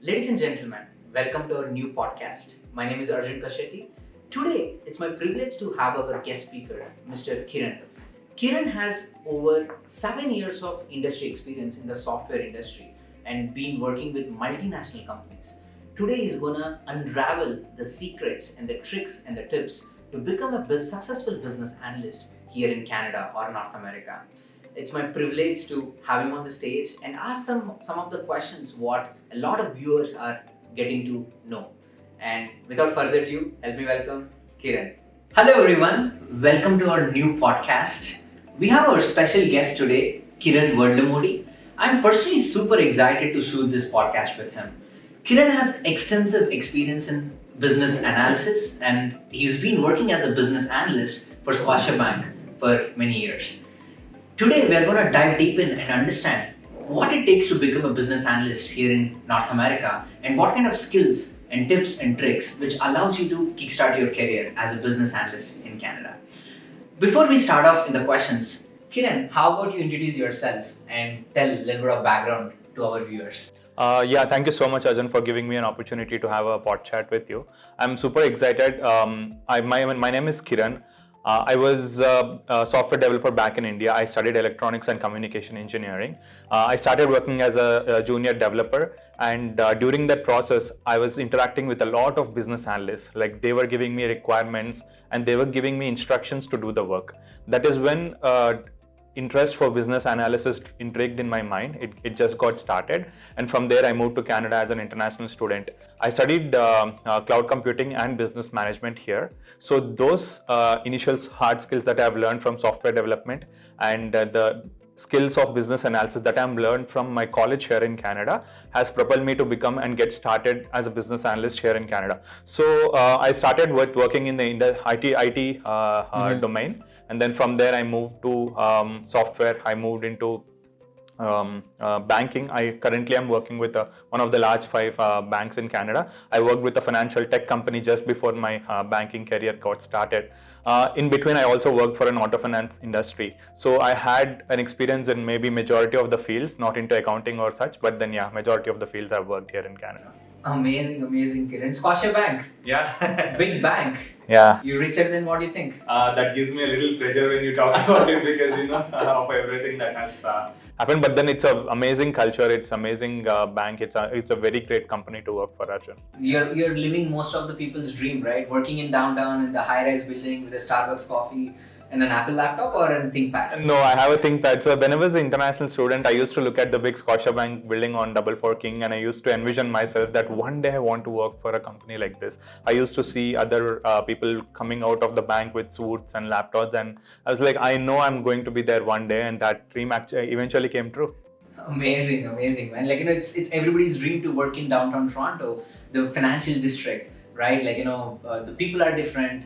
Ladies and gentlemen, welcome to our new podcast. My name is Arjun Kashyati. Today, it's my privilege to have our guest speaker, Mr. Kiran. Kiran has over 7 years of industry experience in the software industry and been working with multinational companies. Today, he's gonna unravel the secrets and the tricks and the tips to become a successful business analyst here in Canada or North America. It's my privilege to have him on the stage and ask some of the questions what a lot of viewers are getting to know. And without further ado, help me welcome Kiran. Hello everyone, welcome to our new podcast. We have our special guest today, Kiran Verdamodi. I'm personally super excited to shoot this podcast with him. Kiran has extensive experience in business analysis and he's been working as a business analyst for Scotiabank for many years. Today, we are going to dive deep in and understand what it takes to become a business analyst here in North America and what kind of skills and tips and tricks which allows you to kickstart your career as a business analyst in Canada. Before we start off in the questions, Kiran, how about you introduce yourself and tell a little bit of background to our viewers? Thank you so much, Arjun, for giving me an opportunity to have a pod chat with you. I'm super excited. My name is Kiran. I was a software developer back in India. I studied electronics and communication engineering. I started working as a junior developer, and during that process, I was interacting with a lot of business analysts. Like they were giving me requirements and they were giving me instructions to do the work. That is when interest for business analysis intrigued in my mind. It just got started, and from there I moved to Canada as an international student. I studied cloud computing and business management here. So those initial hard skills that I've learned from software development and the skills of business analysis that I've learned from my college here in Canada has propelled me to become and get started as a business analyst here in Canada. So I started with working in the IT domain, and then from there I moved to software. I moved into banking. I currently am working with one of the large five banks in Canada. I worked with a financial tech company just before my banking career got started. In between, I also worked for an auto finance industry. So I had an experience in maybe majority of the fields, not into accounting or such, but then majority of the fields I've worked here in Canada. Amazing, Kiran. Scotiabank. Yeah. Big bank. Yeah. You're richer than what you think. That gives me a little pleasure when you talk about it because of everything that has happened. But then it's an amazing culture. It's amazing bank. It's a very great company to work for, Arjun. You're living most of the people's dream, right? Working in downtown in the high-rise building with a Starbucks coffee and an Apple laptop or a ThinkPad? No, I have a ThinkPad. So when I was an international student, I used to look at the big Scotiabank building on Double Four King, and I used to envision myself that one day I want to work for a company like this. I used to see other people coming out of the bank with suits and laptops, and I was like, I know I'm going to be there one day, and that dream actually eventually came true. Amazing, man. It's everybody's dream to work in downtown Toronto, the financial district, right? The people are different.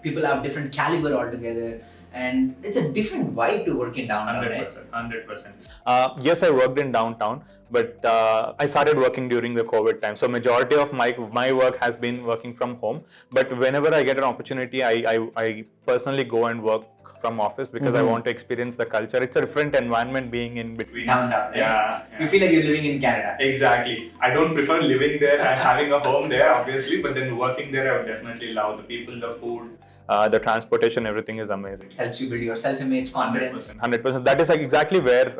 People have different caliber altogether, and it's a different vibe to work in downtown. 100%. Yes, I worked in downtown, but I started working during the COVID time. So majority of my work has been working from home. But whenever I get an opportunity, I personally go and work from office because I want to experience the culture. It's a different environment being in between. Downtown, right? Yeah. You feel like you're living in Canada. Exactly. I don't prefer living there and having a home there, obviously, but then working there, I would definitely love the people, the food, the transportation, everything is amazing. Helps you build your self-image, confidence. 100%. That is exactly where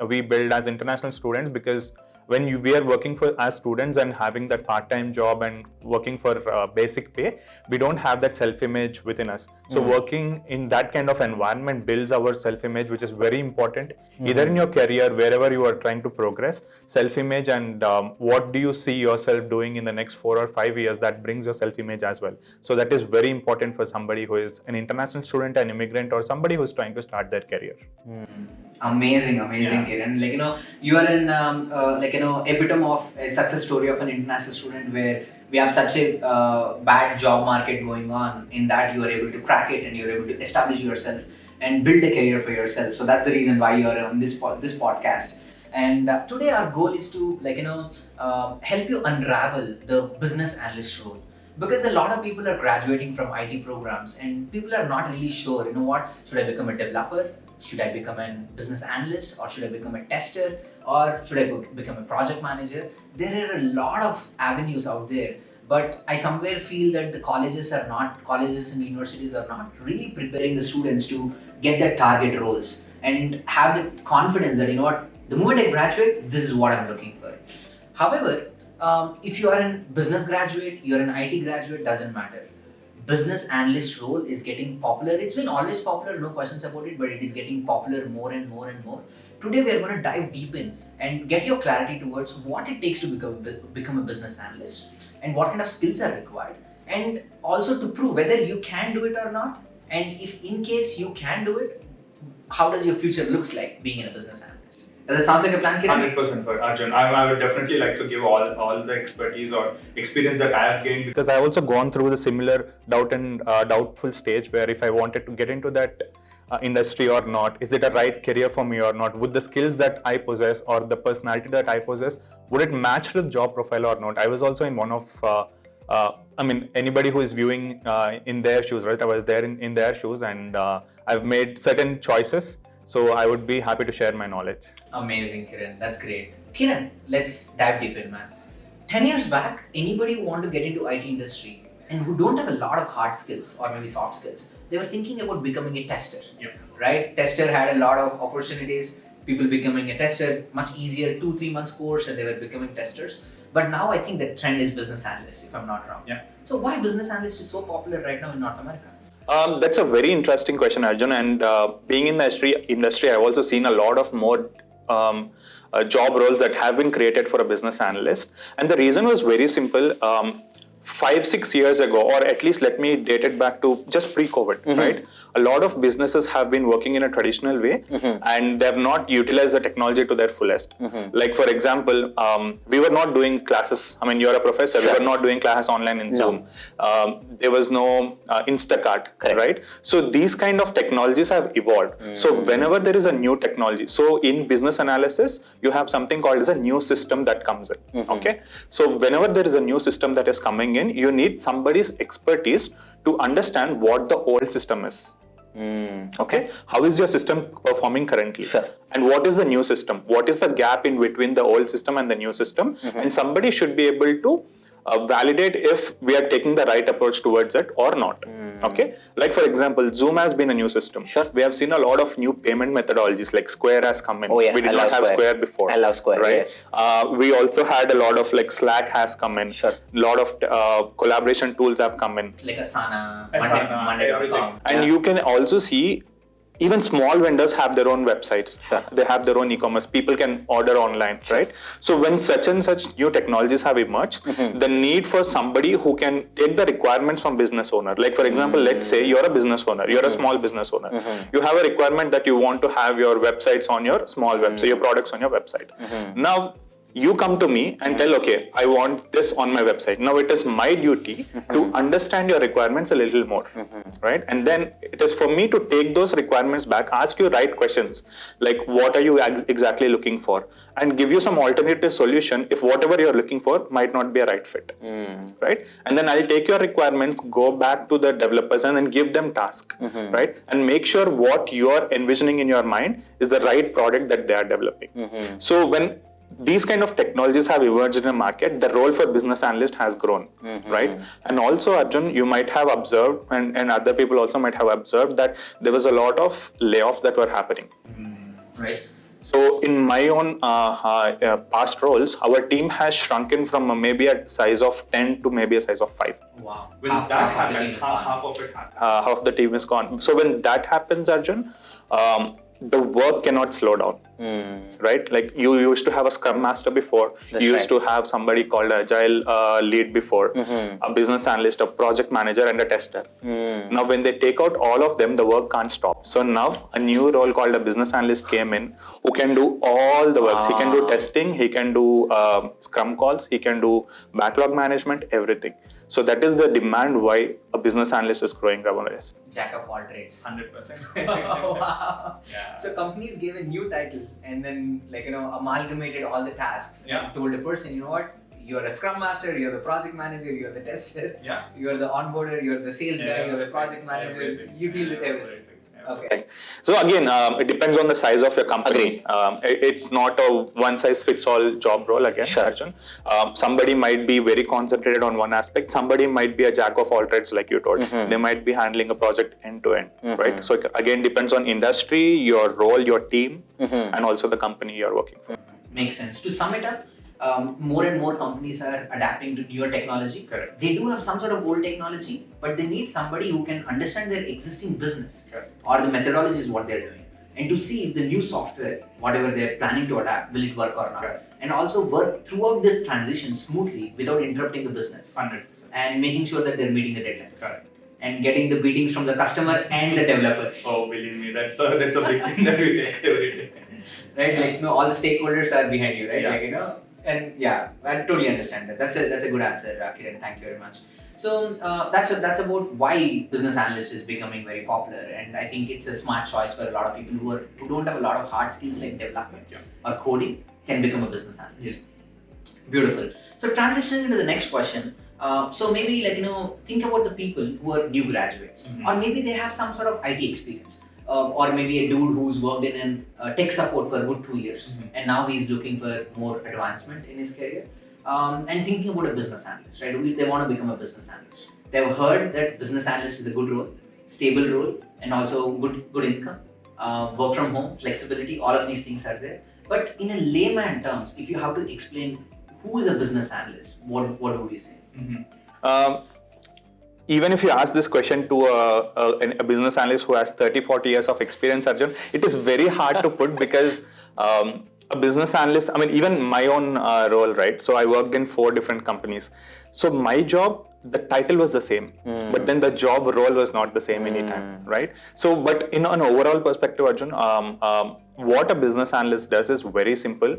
we build as international students, because when we are working as students and having that part-time job and working for basic pay, we don't have that self-image within us. So working in that kind of environment builds our self-image, which is very important, either in your career, wherever you are trying to progress. Self-image and what do you see yourself doing in the next 4 or 5 years, that brings your self-image as well. So that is very important for somebody who is an international student, an immigrant, or somebody who is trying to start their career. Amazing, yeah. Kiran. You are in epitome of a success story of an international student where we have such a bad job market going on. In that you are able to crack it and you're able to establish yourself and build a career for yourself. So that's the reason why you are on this podcast. And today our goal is to help you unravel the business analyst role. Because a lot of people are graduating from IT programs and people are not really sure, should I become a developer? Should I become a business analyst, or should I become a tester, or should I become a project manager? There are a lot of avenues out there, but I somewhere feel that the colleges and universities are not really preparing the students to get their target roles and have the confidence that, you know what, the moment I graduate, this is what I'm looking for. However, if you are a business graduate, you're an IT graduate, doesn't matter. Business analyst role is getting popular. It's been always popular, no questions about it, but it is getting popular more and more and more. Today we are going to dive deep in and get your clarity towards what it takes to become a business analyst and what kind of skills are required, and also to prove whether you can do it or not, and if in case you can do it, how does your future looks like being in a business analyst. Does it sound like a plan, Kiran? 100% for Arjun. I would definitely like to give all the expertise or experience that I have gained, because I've also gone through the similar doubtful stage where if I wanted to get into that industry or not, is it a right career for me or not? Would the skills that I possess or the personality that I possess, would it match the job profile or not? I was also in one of anybody who is viewing in their shoes, right? I was there in their shoes, and I've made certain choices. So I would be happy to share my knowledge. Amazing, Kiran. That's great. Kiran, let's dive deep in, man. 10 years back, anybody who wanted to get into IT industry and who don't have a lot of hard skills or maybe soft skills, they were thinking about becoming a tester. Yep. Right? Tester had a lot of opportunities. People becoming a tester, much easier, 2-3 months course, and they were becoming testers. But now I think the trend is business analyst, if I'm not wrong. Yeah. So why business analyst is so popular right now in North America? That's a very interesting question, Arjun. And being in the industry, I've also seen a lot of more job roles that have been created for a business analyst. And the reason was very simple. 5-6 years ago, or at least let me date it back to just pre-COVID, right? A lot of businesses have been working in a traditional way, and they have not utilized the technology to their fullest. Like for example, we were not doing classes. I mean, you're a professor. Sure. We were not doing classes online in Zoom. There was no Instacart, right? So these kind of technologies have evolved. So whenever there is a new technology, so in business analysis, you have something called as a new system that comes in. Okay. So whenever there is a new system that is coming in, you need somebody's expertise to understand what the old system is. Okay, how is your system performing currently? Sure. And what is the new system? What is the gap in between the old system and the new system? And somebody should be able to validate if we are taking the right approach towards it or not. Okay, like for example, Zoom has been a new system. Sure. We have seen a lot of new payment methodologies, like Square has come in. Oh yeah, We did I not love have Square before. I love Square, right? yes. We also had a lot of like Slack has come in. Sure. A lot of collaboration tools have come in. Like Asana, everything. Monday.com. And you can also see even small vendors have their own websites. Sure. They have their own e-commerce. People can order online, right? So when such and such new technologies have emerged, the need for somebody who can take the requirements from business owner. Like for example, let's say you're a business owner, you're a small business owner. You have a requirement that you want to have your websites on your small website, your products on your website. Now, you come to me and tell, okay, I want this on my website. Now it is my duty to understand your requirements a little more, right? And then it is for me to take those requirements back, ask you right questions, like what are you exactly looking for, and give you some alternative solution if whatever you're looking for might not be a right fit, right? And then I'll take your requirements, go back to the developers and then give them task, right? And make sure what you're envisioning in your mind is the right product that they are developing. So when these kind of technologies have emerged in the market, the role for business analyst has grown, right? And also, Arjun, you might have observed, and other people also might have observed that there was a lot of layoffs that were happening. Right. So in my own past roles, our team has shrunken from maybe a size of 10 to maybe a size of 5. Wow. When that happens, half of it happens. Half the team is gone. So when that happens, Arjun, the work cannot slow down, right? Like you used to have a scrum master before, you used to have somebody called agile lead before, a business analyst, a project manager, and a tester. Now when they take out all of them, the work can't stop. So now a new role called a business analyst came in who can do all the works. He can do testing, he can do scrum calls, he can do backlog management, everything. So that is the demand why a business analyst is growing nowadays. Jack of all trades. 100%. Wow. Yeah. So companies gave a new title and then amalgamated all the tasks and told a person, you know what, you're a scrum master, you're the project manager, you're the tester, you're the onboarder, you're the sales guy, you're the project manager, you deal with everything. Okay. So again, it depends on the size of your company. It's not a one-size-fits-all job role again, Arjun. Somebody might be very concentrated on one aspect. Somebody might be a jack of all trades, like you told. They might be handling a project end to end, right? So again, depends on industry, your role, your team, and also the company you're working for. Makes sense. To sum it up, more and more companies are adapting to newer technology. Correct. They do have some sort of old technology, but they need somebody who can understand their existing business or the methodologies what they're doing, and to see if the new software, whatever they're planning to adapt, will it work or not, and also work throughout the transition smoothly without interrupting the business, 100%. and making sure that they're meeting the deadlines. And getting the beatings from the customer and the developers. Oh, believe me, that's a big thing that we take every day. Right, like all the stakeholders are behind you, right? Yeah. And yeah, I totally understand that. That's a good answer, Kiran. Thank you very much. So that's about why business analyst is becoming very popular, and I think it's a smart choice for a lot of people who don't have a lot of hard skills like development or coding can become a business analyst. Beautiful. So transitioning into the next question. So maybe think about the people who are new graduates, or maybe they have some sort of IT experience, or maybe a dude who's worked in tech support for a good 2 years, and now he's looking for more advancement in his career, and thinking about a business analyst, right? They want to become a business analyst. They've heard that business analyst is a good role, stable role, and also good income, work from home, flexibility. All of these things are there. But in a layman terms, if you have to explain who is a business analyst, what would you say? Even if you ask this question to a business analyst who has 30-40 years of experience, Arjun, it is very hard to put because a business analyst, I mean, even my own role, right? So I worked in 4 different companies. So my job, the title was the same, but then the job role was not the same anytime, right? So, but in an overall perspective, Arjun, what a business analyst does is very simple.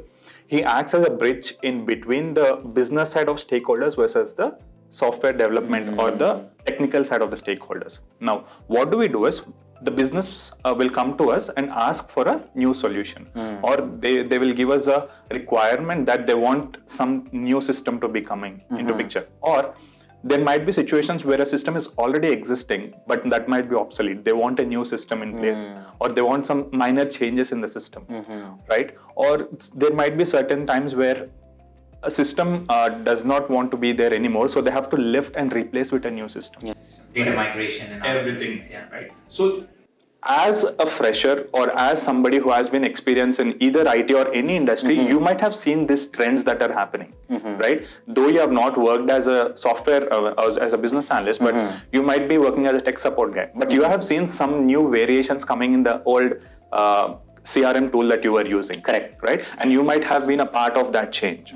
He acts as a bridge in between the business side of stakeholders versus the software development or the technical side of the stakeholders. Now, what do we do is the business will come to us and ask for a new solution, or they will give us a requirement that they want some new system to be coming into picture, or there might be situations where a system is already existing, but that might be obsolete. They want a new system in place, or they want some minor changes in the system, right? Or there might be certain times where a system does not want to be there anymore, so they have to lift and replace with a new system. Data migration and everything, right? So as a fresher or as somebody who has been experienced in either IT or any industry, you might have seen these trends that are happening, right? Though you have not worked as a software, as a business analyst, but you might be working as a tech support guy. But you have seen some new variations coming in the old CRM tool that you were using. Correct. Right? And you might have been a part of that change,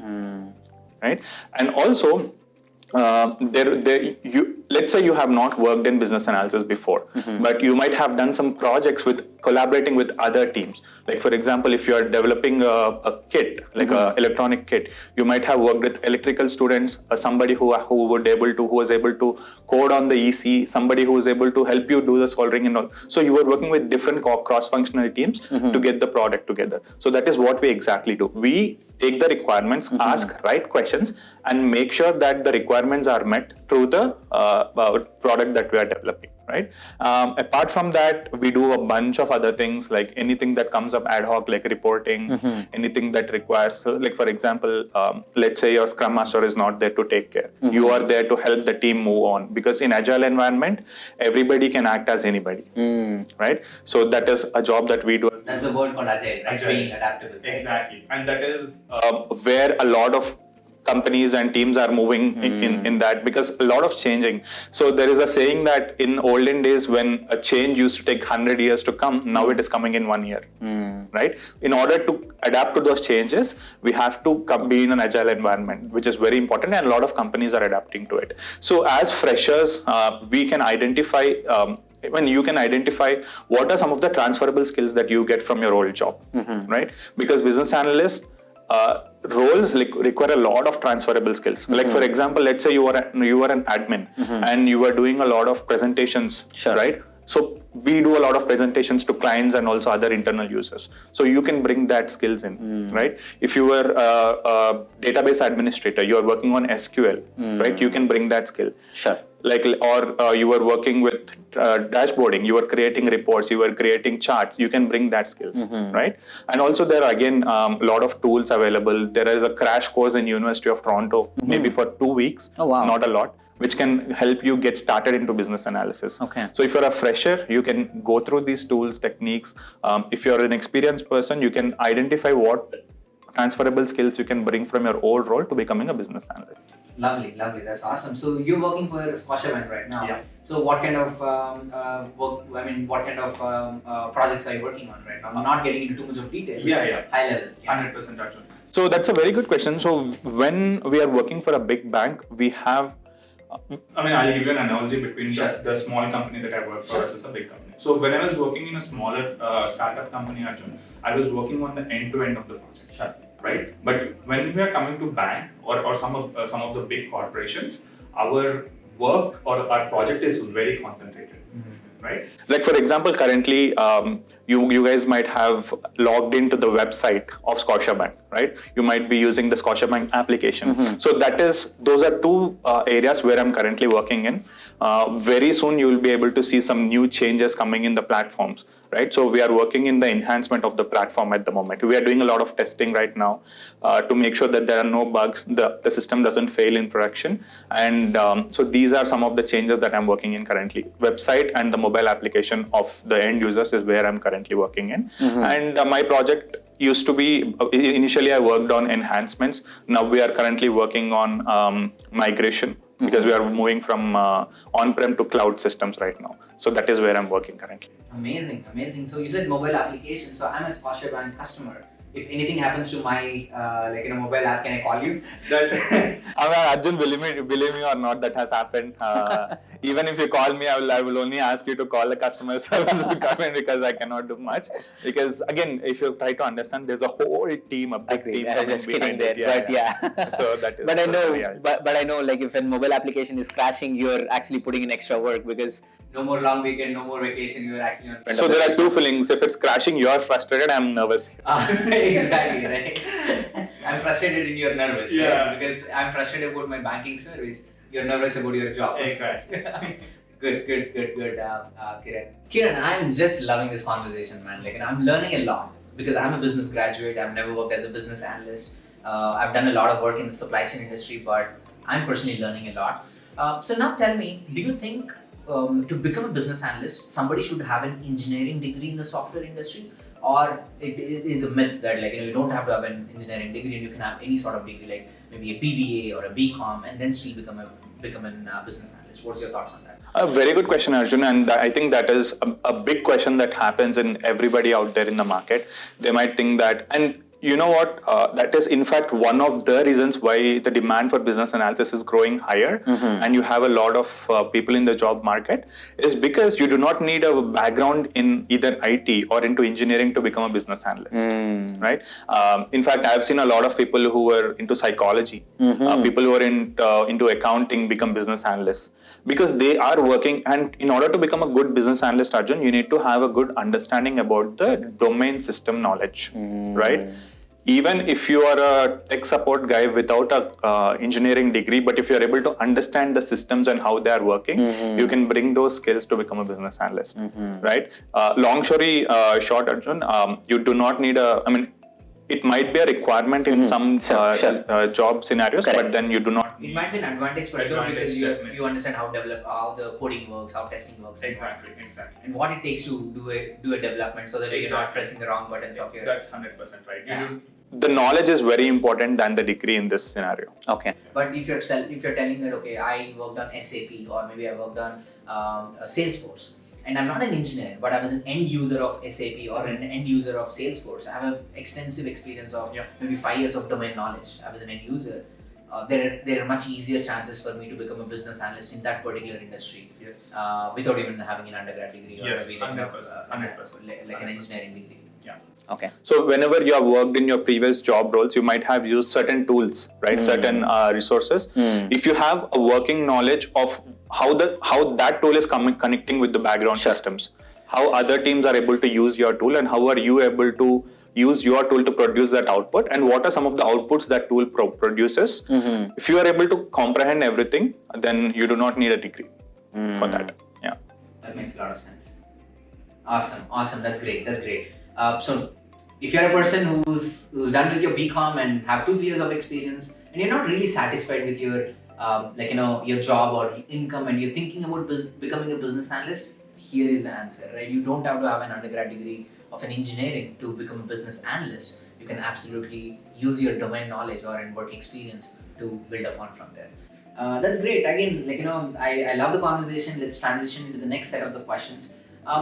right? And also, let's say you have not worked in business analysis before, but you might have done some projects with collaborating with other teams. Like for example, if you are developing a kit, like an electronic kit, you might have worked with electrical students, somebody who was able to code on the EC, somebody who was able to help you do the soldering and all. So you were working with different cross-functional teams to get the product together. So that is what we exactly do. We take the requirements, ask right questions, and make sure that the requirements are met through the product that we are developing, right? Apart from that, we do a bunch of other things, like anything that comes up ad hoc, like reporting, anything that requires, like for example, let's say your Scrum Master is not there to take care. You are there to help the team move on, because in agile environment, everybody can act as anybody, right? So that is a job that we do. That's the word called agile, right? Being adaptable. Right? Exactly. And that is where a lot of companies and teams are moving in that, because a lot of changing. So there is a saying that in olden days, when a change used to take 100 years to come, now it is coming in 1 year, right? In order to adapt to those changes, we have to be in an agile environment, which is very important, and a lot of companies are adapting to it. So as freshers, we can identify when you can identify what are some of the transferable skills that you get from your old job, right? Because business analysts roles require a lot of transferable skills. Like for example, let's say you are an admin and you are doing a lot of presentations, right? So we do a lot of presentations to clients and also other internal users. So you can bring that skills in, right? If you were a database administrator, you are working on SQL, right? You can bring that skill. or you were working with dashboarding, you were creating reports, you were creating charts, you can bring that skills, right? And also there are again a lot of tools available. There is a crash course in University of Toronto, maybe for 2 weeks, not a lot, which can help you get started into business analysis. Okay. So if you're a fresher, you can go through these tools, techniques. If you're an experienced person, you can identify what transferable skills you can bring from your old role to becoming a business analyst. Lovely. That's awesome. So you're working for Scotiabank right now. Yeah. So what kind of what kind of projects are you working on right now? I'm not getting into too much of detail. Yeah. High level. 100% Arjun. So that's a very good question. So when we are working for a big bank, we have I'll give you an analogy between the small company that I work for versus a big company. So when I was working in a smaller startup company, Arjun, I was working on the end-to-end of the project. Sure. Right? But when we are coming to bank or some of the big corporations, our work or our project is very concentrated. Right? Like for example, currently you guys might have logged into the website of Scotiabank, right? You might be using the Scotiabank application. So those are two areas where I'm currently working in. Very soon you will be able to see some new changes coming in the platforms, right? So we are working in the enhancement of the platform at the moment. We are doing a lot of testing right now to make sure that there are no bugs, the system doesn't fail in production. And so these are some of the changes that I'm working in currently. Website and the mobile application of the end users is where I'm currently working in. And my project used to be, initially I worked on enhancements. Now we are currently working on migration, because we are moving from on-prem to cloud systems right now. So that is where I'm working currently. Amazing. So you said mobile application. So I'm a Scotiabank customer. If anything happens to my mobile app, can I call you? Arjun, believe me or not, that has happened. Even if you call me, I will only ask you to call the customer service department because I cannot do much. Because again, if you try to understand, there's a whole team, a big team coming behind it. So that is. But I know, like if a mobile application is crashing, you're actually putting in extra work because no more long weekend, no more vacation. You're actually on. So there are two feelings. If it's crashing, you're frustrated. I'm nervous. Exactly, right. I'm frustrated and you're nervous, right? Because I'm frustrated about my banking service. You're nervous about your job. Exactly. Good, Kiran. Kiran, I'm just loving this conversation, man. Like, and I'm learning a lot because I'm a business graduate. I've never worked as a business analyst. I've done a lot of work in the supply chain industry, but I'm personally learning a lot. So now tell me, do you think to become a business analyst, somebody should have an engineering degree in the software industry? Or it is a myth that you don't have to have an engineering degree and you can have any sort of degree, like maybe a BBA or a BCom, and then still become a business analyst. What's your thoughts on that? A very good question, Arjun, and I think that is a big question that happens in everybody out there in the market. They might think that, and you know what, that is in fact one of the reasons why the demand for business analysis is growing higher, and you have a lot of people in the job market, is because you do not need a background in either IT or into engineering to become a business analyst, right? In fact, I've seen a lot of people who were into psychology, people who are into accounting become business analysts because they are working, and in order to become a good business analyst, Arjun, you need to have a good understanding about the domain system knowledge, right? Even if you are a tech support guy without a engineering degree, but if you are able to understand the systems and how they are working, you can bring those skills to become a business analyst, right? Long story short, Arjun, you do not need it might be a requirement in some job scenarios, but then you do not. It might be an advantage for sure because you understand how the coding works, how testing works. Exactly. And what it takes to do a development so that you're not pressing the wrong buttons of your. That's 100% right. Yeah. The knowledge is very important than the degree in this scenario. Okay. But if you're telling that, okay, I worked on SAP or maybe I worked on Salesforce, and I'm not an engineer, but I was an end user of SAP or an end user of Salesforce. I have an extensive experience of maybe 5 years of domain knowledge. I was an end user. There are much easier chances for me to become a business analyst in that particular industry. Yes. Without even having an undergrad degree or maybe 100%. Like an engineering degree. Yeah. Okay. So whenever you have worked in your previous job roles, you might have used certain tools, right? Certain resources. If you have a working knowledge of how that tool is connecting with the background systems, how other teams are able to use your tool, and how are you able to use your tool to produce that output, and what are some of the outputs that tool produces. If you are able to comprehend everything, then you do not need a degree for that. Yeah, that makes a lot of sense. Awesome. That's great. So if you're a person who's done with your BCom and have 2-3 years of experience, and you're not really satisfied with your your job or income, and you're thinking about becoming a business analyst, here is the answer, right? You don't have to have an undergrad degree of an engineering to become a business analyst. You can absolutely use your domain knowledge or work experience to build upon from there. That's great. Again, I love the conversation. Let's transition into the next set of the questions.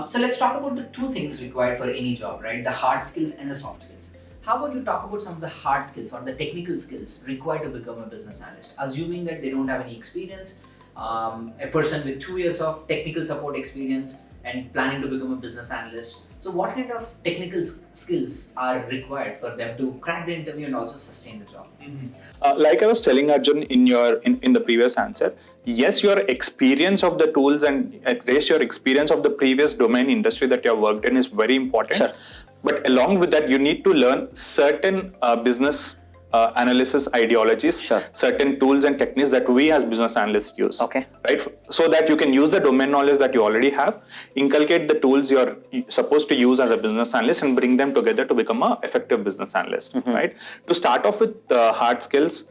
So let's talk about the 2 things required for any job, right? The hard skills and the soft skills. How about you talk about some of the hard skills or the technical skills required to become a business analyst, assuming that they don't have any experience, a person with 2 years of technical support experience and planning to become a business analyst. So what kind of technical skills are required for them to crack the interview and also sustain the job? Like I was telling Arjun in the previous answer, yes, your experience of the tools and at least your experience of the previous domain industry that you have worked in is very important. Sure. But along with that, you need to learn certain business analysis ideologies, certain tools and techniques that we as business analysts use. Okay. Right? So that you can use the domain knowledge that you already have, inculcate the tools you're supposed to use as a business analyst, and bring them together to become an effective business analyst. Right? To start off with hard skills,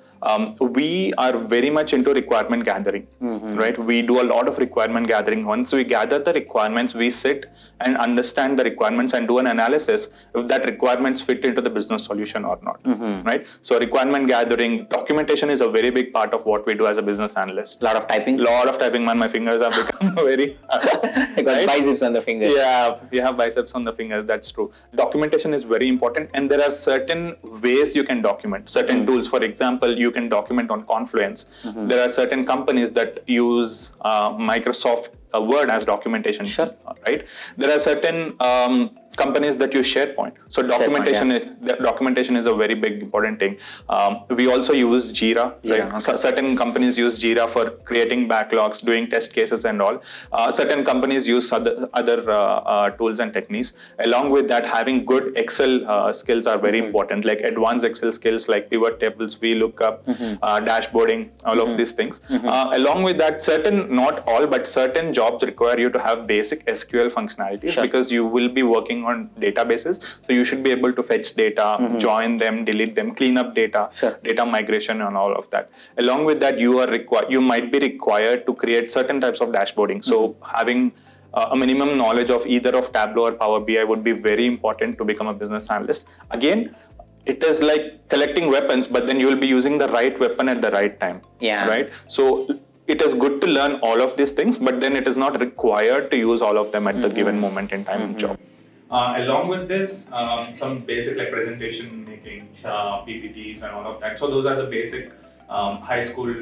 we are very much into requirement gathering, right? We do a lot of requirement gathering. Once we gather the requirements, we sit and understand the requirements and do an analysis if that requirements fit into the business solution or not, right? So requirement gathering, documentation is a very big part of what we do as a business analyst. Lot of typing, man. My fingers have become very... I got biceps on the fingers. Yeah, you have biceps on the fingers, that's true. Documentation is very important, and there are certain ways you can document, certain tools. For example, you can document on Confluence. There are certain companies that use Microsoft Word as documentation, right? There are certain companies that use SharePoint. So documentation is a very big important thing. We also use Jira, right? So certain companies use Jira for creating backlogs, doing test cases and all. Certain companies use other tools and techniques. Along with that, having good Excel skills are very important, like advanced Excel skills like pivot tables, VLOOKUP, dashboarding, all of these things. Along with that, not all, but certain jobs require you to have basic SQL functionalities because you will be working on databases. So you should be able to fetch data, join them, delete them, clean up data, data migration and all of that. Along with that, you might be required to create certain types of dashboarding. So having a minimum knowledge of either of Tableau or Power BI would be very important to become a business analyst. Again, it is like collecting weapons, but then you will be using the right weapon at the right time. Right? So it is good to learn all of these things, but then it is not required to use all of them at the given moment in time in job. Along with this, some basic like presentation making, PPTs and all of that. So those are the basic high school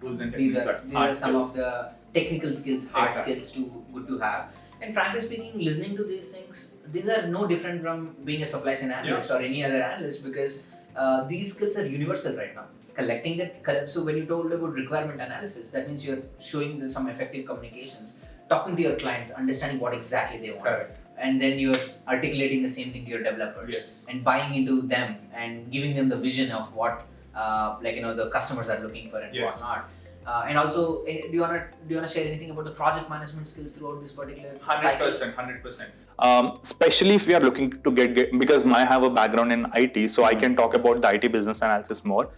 tools and techniques. These are some of the technical skills, hard skills good to have. And frankly speaking, listening to these things, these are no different from being a supply chain analyst or any other analyst, because these skills are universal right now. Collecting that, so when you told about requirement analysis, that means you're showing them some effective communications, talking to your clients, understanding what exactly they want. Correct. And then you're articulating the same thing to your developers and buying into them and giving them the vision of what the customers are looking for and whatnot. And also, do you wanna share anything about the project management skills throughout this particular 100%. Especially if we are looking to get because I have a background in IT, so I can talk about the IT business analysis more.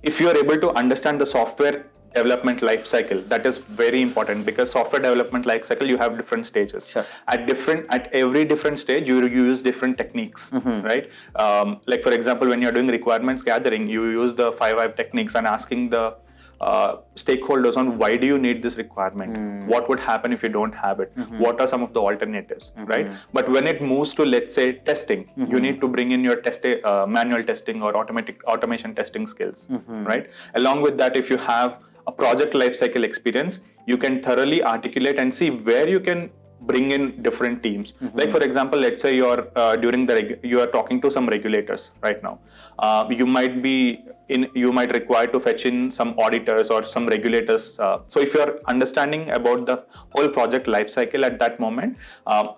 If you are able to understand the software development life cycle, that is very important, because software development life cycle, you have different stages. At every different stage, you use different techniques, right? Like for example, when you're doing requirements gathering, you use the 5 techniques and asking the stakeholders on why do you need this requirement, what would happen if you don't have it, what are some of the alternatives, right? But when it moves to, let's say, testing, you need to bring in your manual testing or automation testing skills, right? Along with that, if you have a project lifecycle experience, you can thoroughly articulate and see where you can bring in different teams. Like for example, let's say you're you are talking to some regulators right now. You might be you might require to fetch in some auditors or some regulators. So if you're understanding about the whole project lifecycle at that moment,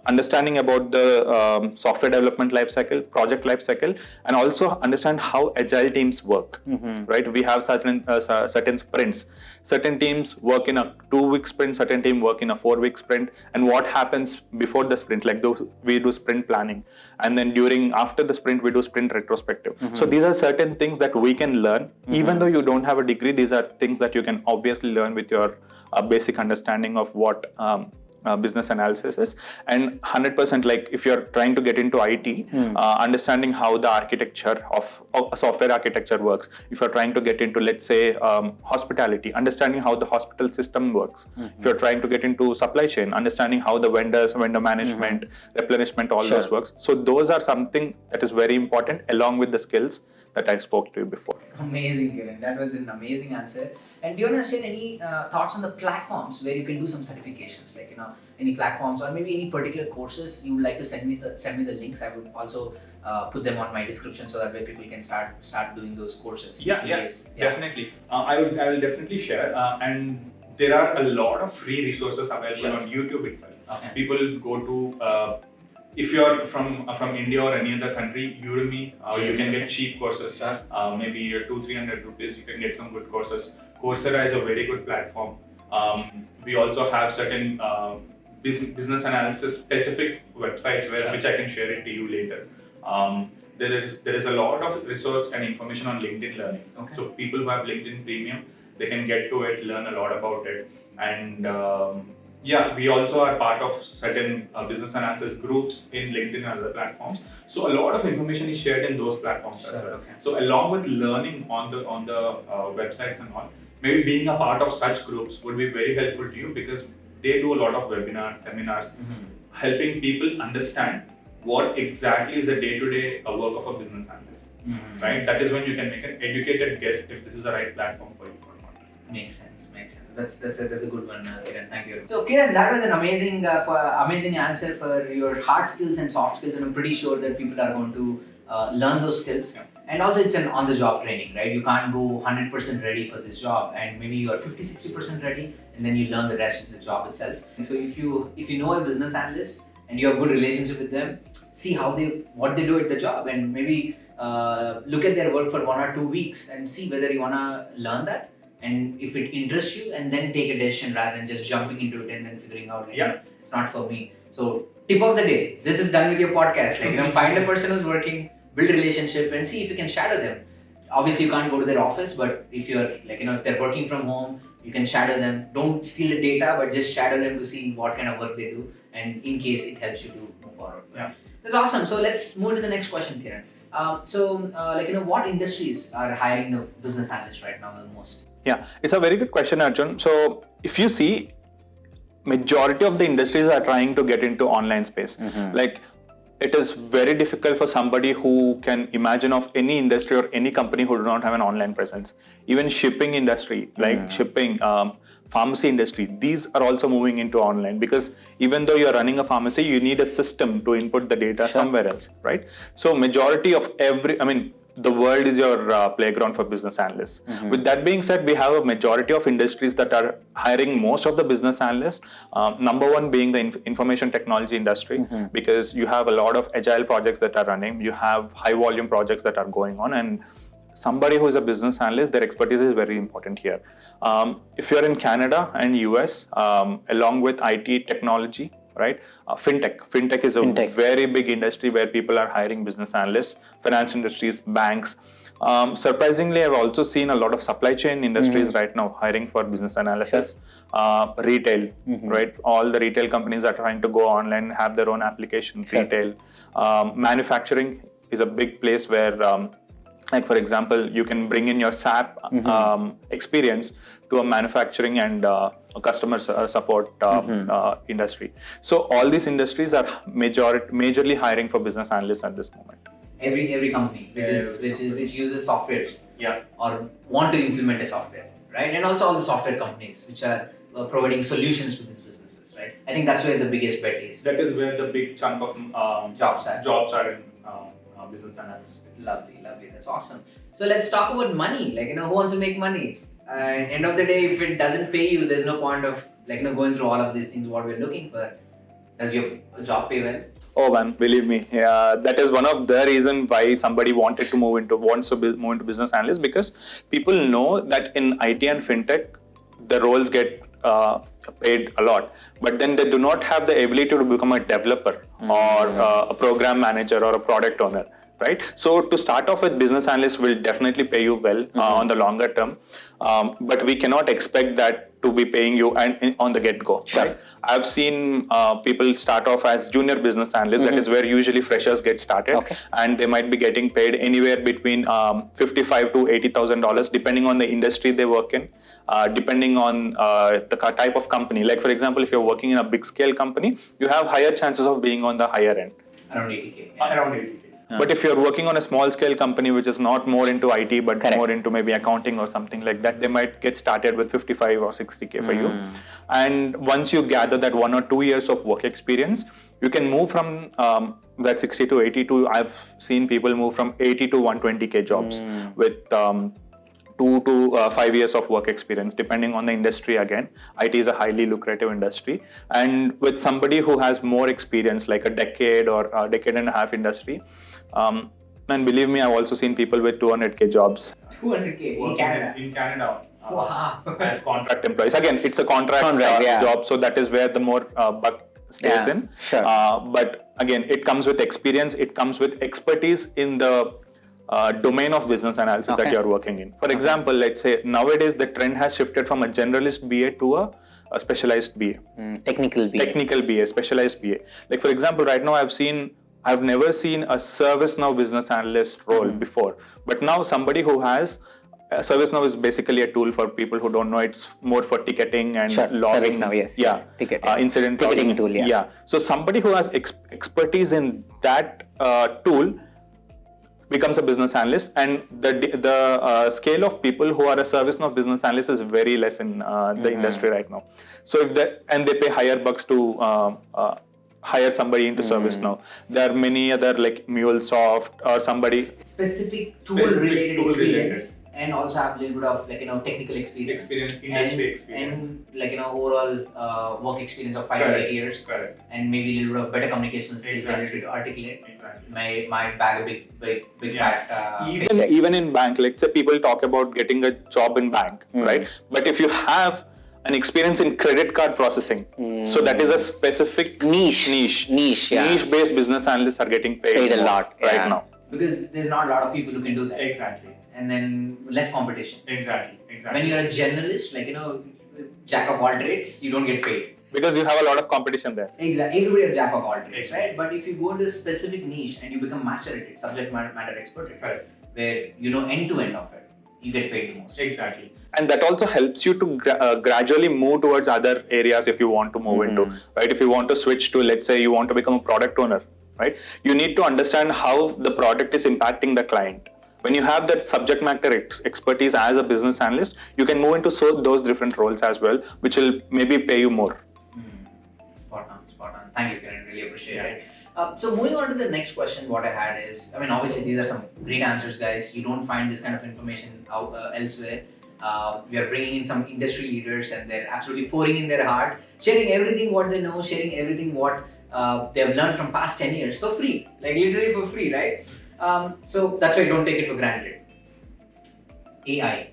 understanding about the software development lifecycle, project lifecycle, and also understand how agile teams work, right? We have certain sprints. Certain teams work in a 2-week sprint, certain team work in a 4-week sprint, and what happens before the sprint, like we do sprint planning, and then after the sprint we do sprint retrospective. So these are certain things that we can learn. Even though you don't have a degree, these are things that you can obviously learn with your basic understanding of what business analysis is. And 100%, like if you're trying to get into IT, understanding how the architecture of software architecture works. If you're trying to get into, let's say, hospitality, understanding how the hospital system works. If you're trying to get into supply chain, understanding how the vendor management, replenishment, all those works. So those are something that is very important, along with the skills that I spoke to you before. Amazing, Kiran. That was an amazing answer. And do you want to share any thoughts on the platforms where you can do some certifications, like any platforms or maybe any particular courses you would like to send me the links? I would also put them on my description so that way people can start doing those courses. Definitely. I will definitely share. And there are a lot of free resources available on YouTube itself. Okay. People go to. If you're from India or any other country, Udemy, you can get cheap courses. Maybe 200-300 rupees, you can get some good courses. Coursera is a very good platform. We also have certain business analysis specific websites which I can share it to you later. There is a lot of resource and information on LinkedIn Learning. Okay. So people who have LinkedIn Premium, they can get to it, learn a lot about it, and we also are part of certain business analysis groups in LinkedIn and other platforms. So a lot of information is shared in those platforms as well. Okay. So along with learning on the websites and all, maybe being a part of such groups would be very helpful to you, because they do a lot of webinars, seminars, helping people understand what exactly is the day-to-day work of a business analyst. Right? That is when you can make an educated guess if this is the right platform for you or not. Makes sense. That's a good one, Kiran. Thank you. So, Kiran, that was an amazing answer for your hard skills and soft skills, and I'm pretty sure that people are going to learn those skills. Yeah. And also, it's an on-the-job training, right? You can't go 100% ready for this job, and maybe you are 50-60% ready, and then you learn the rest in the job itself. So, if you know a business analyst and you have a good relationship with them, see what they do at the job, and maybe look at their work for 1 or 2 weeks and see whether you wanna learn that. And if it interests you, and then take a decision rather than just jumping into it and then figuring out, it's not for me. So, tip of the day, this is done with your podcast. Find a person who's working, build a relationship, and see if you can shadow them. Obviously, you can't go to their office, but if you're if they're working from home, you can shadow them. Don't steal the data, but just shadow them to see what kind of work they do, and in case it helps you to move forward. Yeah, that's awesome. So let's move to the next question, Kiran. What industries are hiring the business analysts right now the most? Yeah, it's a very good question, Arjun. So if you see, majority of the industries are trying to get into online space. Like, it is very difficult for somebody who can imagine of any industry or any company who do not have an online presence. Even shipping industry, like shipping, pharmacy industry, these are also moving into online, because even though you're running a pharmacy, you need a system to input the data somewhere else, right? So majority of the world is your playground for business analysts. With that being said, we have a majority of industries that are hiring most of the business analysts. Number one being the information technology industry, because you have a lot of agile projects that are running. You have high volume projects that are going on, and somebody who is a business analyst, their expertise is very important here. If you're in Canada and US, along with IT technology, right? Fintech is a very big industry where people are hiring business analysts, finance industries, banks. Surprisingly, I've also seen a lot of supply chain industries right now hiring for business analysis. Retail, right? All the retail companies are trying to go online, have their own application. Retail. Manufacturing is a big place where, like for example, you can bring in your SAP experience to a manufacturing and a customer support industry. So all these industries are majorly hiring for business analysts at this moment. Every company which uses softwares, or want to implement a software, right? And also all the software companies which are providing solutions to these businesses, right? I think that's where the biggest bet is. That is where the big chunk of jobs are in business analysis. Lovely, that's awesome. So let's talk about money. Who wants to make money? End of the day, if it doesn't pay you, there's no point of going through all of these things. What we're looking for. Does your job pay well? Oh man, believe me, that is one of the reason why somebody wants to move into business analyst, because people know that in IT and fintech, the roles get paid a lot, but then they do not have the ability to become a developer or a program manager or a product owner. Right. So to start off with, business analyst will definitely pay you well on the longer term, but we cannot expect that to be paying you on the get-go. Sure. Right? I've seen people start off as junior business analysts. That is where usually freshers get started, and they might be getting paid anywhere between $55,000 to $80,000, depending on the industry they work in, depending on the type of company. Like for example, if you're working in a big scale company, you have higher chances of being on the higher end. Around 80K. Yeah. Around 80K. But if you're working on a small scale company which is not more into IT but more into maybe accounting or something like that, they might get started with 55 or 60K for you. And once you gather that 1 or 2 years of work experience, you can move from that 60 to 80 to, I've seen people move from 80 to 120K jobs with 2 to 5 years of work experience, depending on the industry. Again, IT is a highly lucrative industry, and with somebody who has more experience, like a decade or a decade and a half industry, and believe me, I've also seen people with 200K jobs. 200K in Canada? In Canada. Wow. As contract employees. Again, it's a contract job, so that is where the more buck stays in. Sure. But again, it comes with experience, it comes with expertise in the domain of business analysis that you're working in. For example, let's say nowadays the trend has shifted from a generalist BA to a specialized BA. Technical BA. Technical BA, specialized BA. Like for example, right now I've never seen a ServiceNow business analyst role before. But now somebody who has ServiceNow is basically a tool for people who don't know. It's more for ticketing and logging. ServiceNow, yes. Ticketing. Incident ticketing logging. tool, yeah. So somebody who has expertise in that tool becomes a business analyst, and the scale of people who are a ServiceNow business analyst is very less in the industry right now. So they pay higher bucks to hire somebody into ServiceNow. There are many other like MuleSoft or somebody specific tool related experience, and also have a little bit of technical experience, industry experience, and overall work experience of 5 to 8 years, and maybe a little bit of better communication skills ability to articulate. My bag a big fat. Even in bank, let's say people talk about getting a job in bank, right? But if you have an experience in credit card processing, so that is a specific niche based business analysts are getting paid a lot right now, because there's not a lot of people who can do that. Exactly. And then less competition. Exactly. When you're a generalist, jack of all trades, you don't get paid. Because you have a lot of competition there. Exactly. Everybody is jack of all trades, right? But if you go into a specific niche and you become master at it, subject matter expert at it, where you know end to end of it, you get paid the most. Exactly. And that also helps you to gradually move towards other areas if you want to move into, right? If you want to switch to, let's say you want to become a product owner, right? You need to understand how the product is impacting the client. When you have that subject matter expertise as a business analyst, you can move into those different roles as well, which will maybe pay you more. Spot on. Thank you, Kiran. Really appreciate it. So moving on to the next question, what I had is, obviously these are some great answers, guys. You don't find this kind of information out elsewhere. We are bringing in some industry leaders, and they're absolutely pouring in their heart, sharing everything what they know, sharing everything what they have learned from past 10 years for free, literally for free, right? So that's why don't take it for granted. AI.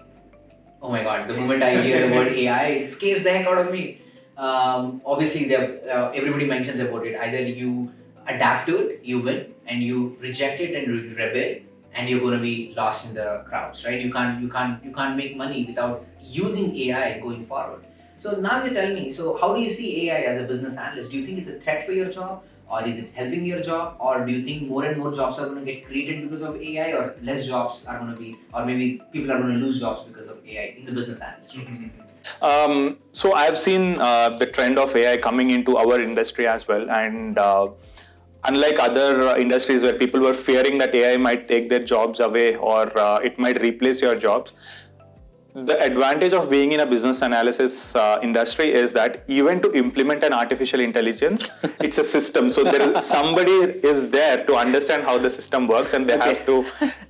Oh my God, the moment I hear the word AI, it scares the heck out of me. Obviously, everybody mentions about it. Either you adapt to it, you win, and you reject it and rebel, and you're going to be lost in the crowds, right? You can't make money without using AI going forward. So now you tell me, so how do you see AI as a business analyst? Do you think it's a threat for your job, or is it helping your job, or do you think more and more jobs are going to get created because of AI, or less jobs are going to be, or maybe people are going to lose jobs because of AI in the business analyst? So I've seen the trend of AI coming into our industry as well, and unlike other industries where people were fearing that AI might take their jobs away or it might replace your jobs, the advantage of being in a business analysis industry is that even to implement an artificial intelligence, it's a system. So there is somebody is there to understand how the system works, and they have to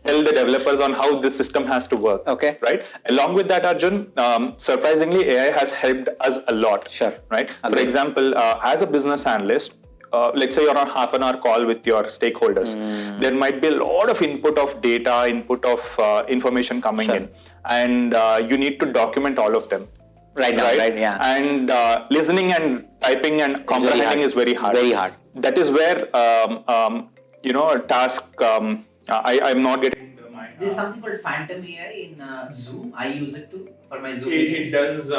tell the developers on how this system has to work. Okay. Right. Along with that, Arjun, surprisingly, AI has helped us a lot. Sure. Right. Agreed. For example, as a business analyst, let's say you're on a half an hour call with your stakeholders. There might be a lot of input of data, input of information coming in, and you need to document all of them. Right now, right? Yeah. And listening and typing and comprehending is very hard. Very hard. That is where a task. I'm not getting the mind. There's something called Phantom AI in Zoom. I use it too for my Zoom It meetings. does.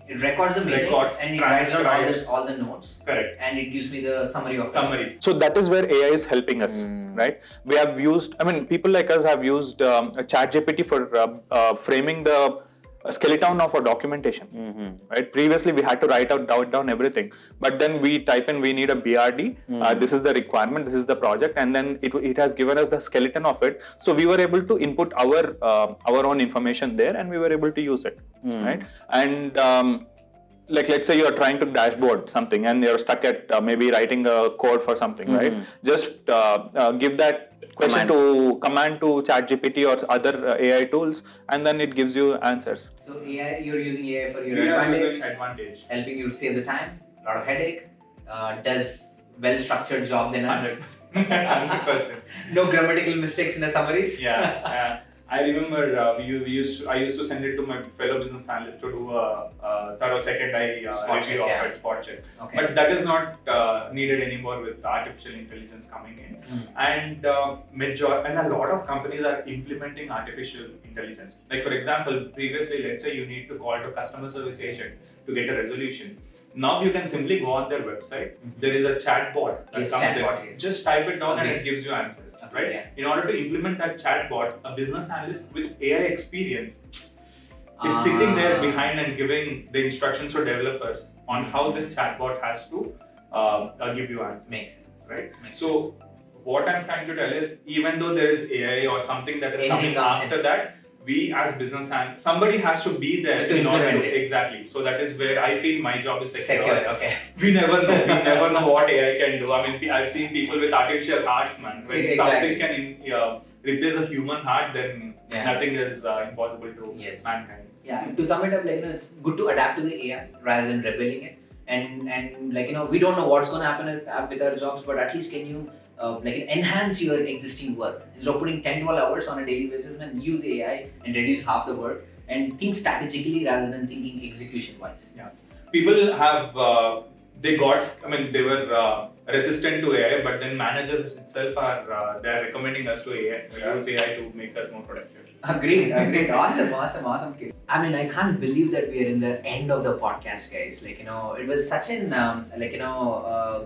It records the meeting and it writes down all the notes. Correct. And it gives me the summary of it. So that is where AI is helping us, right? We have used, people like us have used ChatGPT for framing the skeleton of our documentation, right? Previously, we had to write down everything, but then we type in, we need a BRD, this is the requirement, this is the project, and then it has given us the skeleton of it. So we were able to input our own information there, and we were able to use it, right? And like, let's say you're trying to dashboard something and you're stuck at maybe writing a code for something, right? Just give that command to ChatGPT or other AI tools, and then it gives you answers. So AI, you're using AI for your advantage, helping you save the time, a lot of headache, does well-structured job than us. 100%. No grammatical mistakes in the summaries. Yeah. I remember I used to send it to my fellow business analysts to do a thorough second eye review of it, spot check. Okay. But that is not needed anymore with artificial intelligence coming in. And a lot of companies are implementing artificial intelligence. Like, for example, previously, let's say you need to call to customer service agent to get a resolution. Now you can simply go on their website. There is a chat bot that comes in. Just type it down and it gives you answers. Right? Yeah. In order to implement that chatbot, a business analyst with AI experience is sitting there behind and giving the instructions to developers on how this chatbot has to give you answers. Right? So what I'm trying to tell is, even though there is AI or something that is coming after that, we as business analysts, somebody has to be there to implement it. Exactly. So that is where I feel my job is secure. Okay. We never know. We never know what AI can do. I've seen people with artificial hearts, man. When something can replace a human heart, then nothing is impossible to mankind. Yeah. To sum it up, it's good to adapt to the AI rather than rebelling it. And we don't know what's going to happen with our jobs, but at least can you enhance your existing work. Instead of putting 10-12 hours on a daily basis, and use AI and reduce half the work and think strategically rather than thinking execution-wise. Yeah. People have, they were resistant to AI, but then managers itself are they're recommending us to AI, use AI to make us more productive. Agreed. Awesome, Kiran. I can't believe that we are in the end of the podcast, guys. It was such an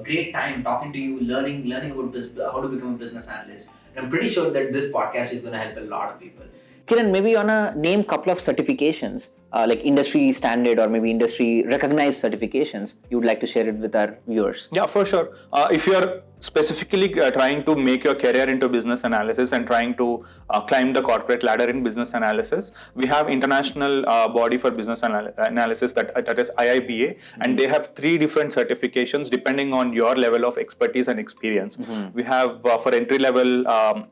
great time talking to you, learning about how to become a business analyst. And I'm pretty sure that this podcast is going to help a lot of people. Kiran, maybe you wanna name couple of certifications, like industry standard or maybe industry recognized certifications you would like to share it with our viewers. Yeah, for sure. If you are specifically trying to make your career into business analysis and trying to climb the corporate ladder in business analysis, we have international body for business analysis that is IIBA, and they have 3 different certifications depending on your level of expertise and experience. We have for entry level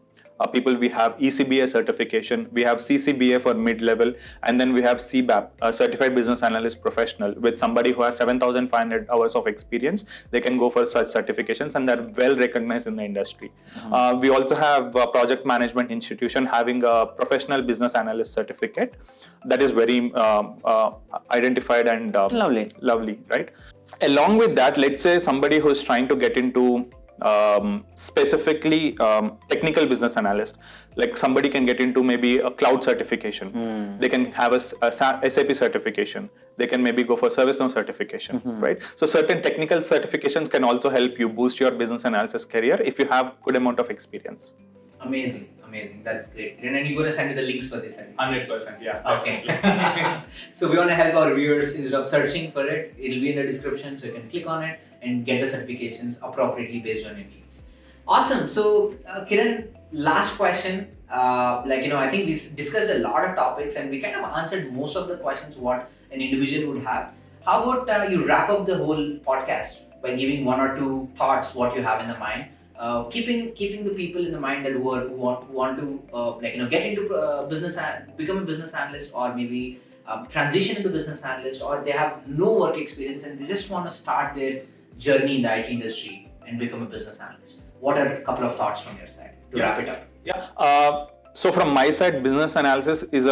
people, we have ECBA certification, we have CCBA for mid-level, and then we have CBAP, a Certified Business Analyst Professional. With somebody who has 7,500 hours of experience, they can go for such certifications, and they're well recognized in the industry. We also have a project management institution having a Professional Business Analyst certificate that is very identified and lovely, right? Along with that, let's say somebody who's trying to get into specifically technical business analyst, like somebody can get into maybe a cloud certification, they can have a SAP certification, they can maybe go for ServiceNow certification, right? So certain technical certifications can also help you boost your business analysis career if you have good amount of experience. Amazing. That's great. And you're going to send me the links for this. 100%, yeah. Okay. So we want to help our viewers. Instead of searching for it, it'll be in the description, so you can click on it and get the certifications appropriately based on your needs. Awesome. So Kiran, last question. I think we discussed a lot of topics and we kind of answered most of the questions what an individual would have. How about you wrap up the whole podcast by giving one or two thoughts what you have in the mind, keeping the people in the mind that who want to get into become a business analyst, or maybe transition into business analyst, or they have no work experience and they just want to start their journey in the IT industry and become a business analyst. What are a couple of thoughts from your side to wrap it up? Yeah. So from my side, business analysis is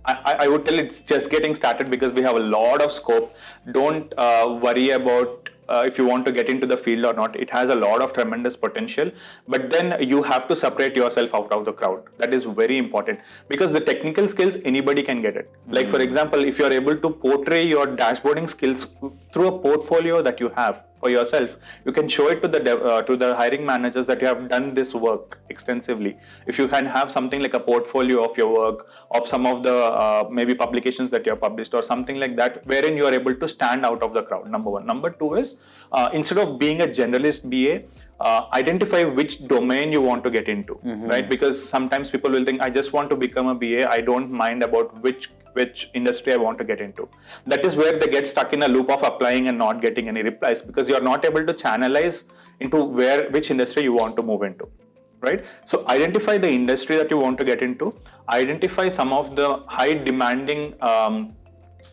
I would tell it's just getting started because we have a lot of scope. Don't worry about if you want to get into the field or not. It has a lot of tremendous potential, but then you have to separate yourself out of the crowd. That is very important because the technical skills, anybody can get it. Like for example, if you're able to portray your dashboarding skills through a portfolio that you have for yourself, you can show it to the hiring managers that you have done this work extensively. If you can have something like a portfolio of your work, of some of the maybe publications that you have published or something like that, wherein you are able to stand out of the crowd. Number one. Number two is instead of being a generalist BA, identify which domain you want to get into, right? Because sometimes people will think, I just want to become a BA. I don't mind about which industry I want to get into. That is where they get stuck in a loop of applying and not getting any replies because you're not able to channelize into which industry you want to move into, right? So identify the industry that you want to get into, identify some of the high demanding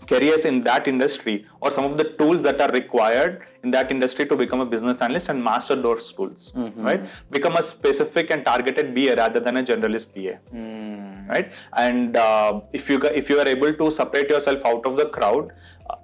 careers in that industry or some of the tools that are required in that industry to become a business analyst and master those tools, right? Become a specific and targeted BA rather than a generalist BA. Right, and if you are able to separate yourself out of the crowd,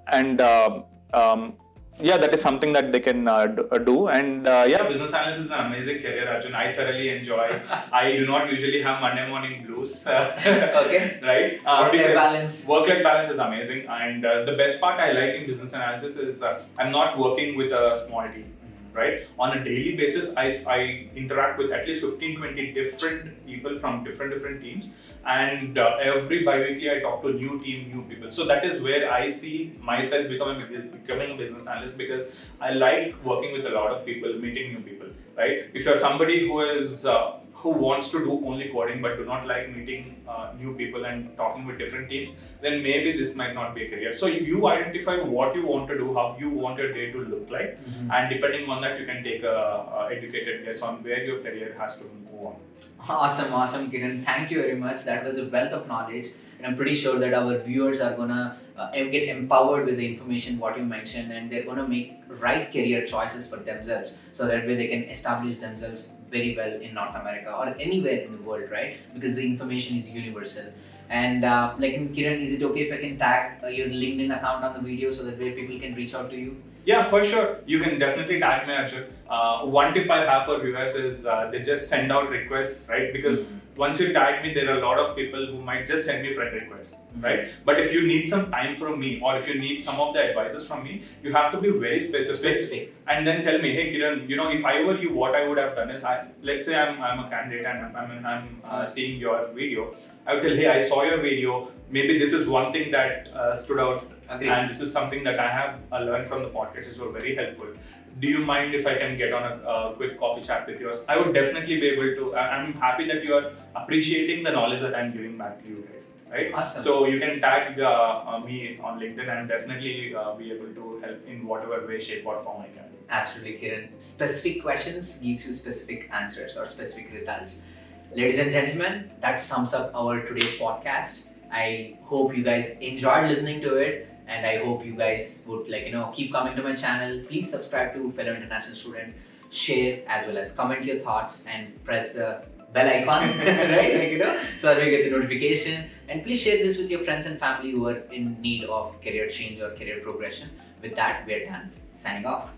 and that is something that they can do. And business analyst is an amazing career, Arjun. I thoroughly enjoy. I do not usually have Monday morning blues. Okay. Right. Work-life balance. Work-life balance is amazing, and the best part I like in business analysis is I'm not working with a small team. Right? On a daily basis, I interact with at least 15-20 different people from different teams, and every bi-weekly I talk to a new team, new people. So that is where I see myself becoming a business analyst because I like working with a lot of people, meeting new people. Right? If you're somebody who wants to do only coding but do not like meeting new people and talking with different teams, then maybe this might not be a career. So you identify what you want to do, how you want your day to look like, and depending on that, you can take a educated guess on where your career has to move on. Awesome, Kiran. Thank you very much. That was a wealth of knowledge, and I'm pretty sure that our viewers are gonna get empowered with the information what you mentioned, and they're gonna make right career choices for themselves, so that way they can establish themselves very well in North America or anywhere in the world, right? Because the information is universal. And Kiran, is it okay if I can tag your LinkedIn account on the video so that way people can reach out to you? Yeah, for sure. You can definitely tag me, Arjun. One tip I have for viewers is they just send out requests, right? Because once you tag me, there are a lot of people who might just send me friend requests, right? But if you need some time from me, or if you need some of the advices from me, you have to be very specific. And then tell me, hey Kiran, if I were you, what I would have done is, let's say I'm a candidate and I'm seeing your video. I would tell, hey, I saw your video. Maybe this is one thing that stood out. Agreed. And this is something that I have learned from the podcast. It was very helpful. Do you mind if I can get on a quick coffee chat with yours? I would definitely be able to. I'm happy that you are appreciating the knowledge that I'm giving back to you guys. Right? Awesome. So you can tag me on LinkedIn and definitely be able to help in whatever way, shape or form I can. Absolutely, Kiran. Specific questions gives you specific answers or specific results. Ladies and gentlemen, that sums up our today's podcast. I hope you guys enjoyed listening to it, and I hope you guys would keep coming to my channel. Please subscribe to Fellow International Student, share as well as comment your thoughts and press the bell icon, right? So that we get the notification. And please share this with your friends and family who are in need of career change or career progression. With that, we are done. Signing off.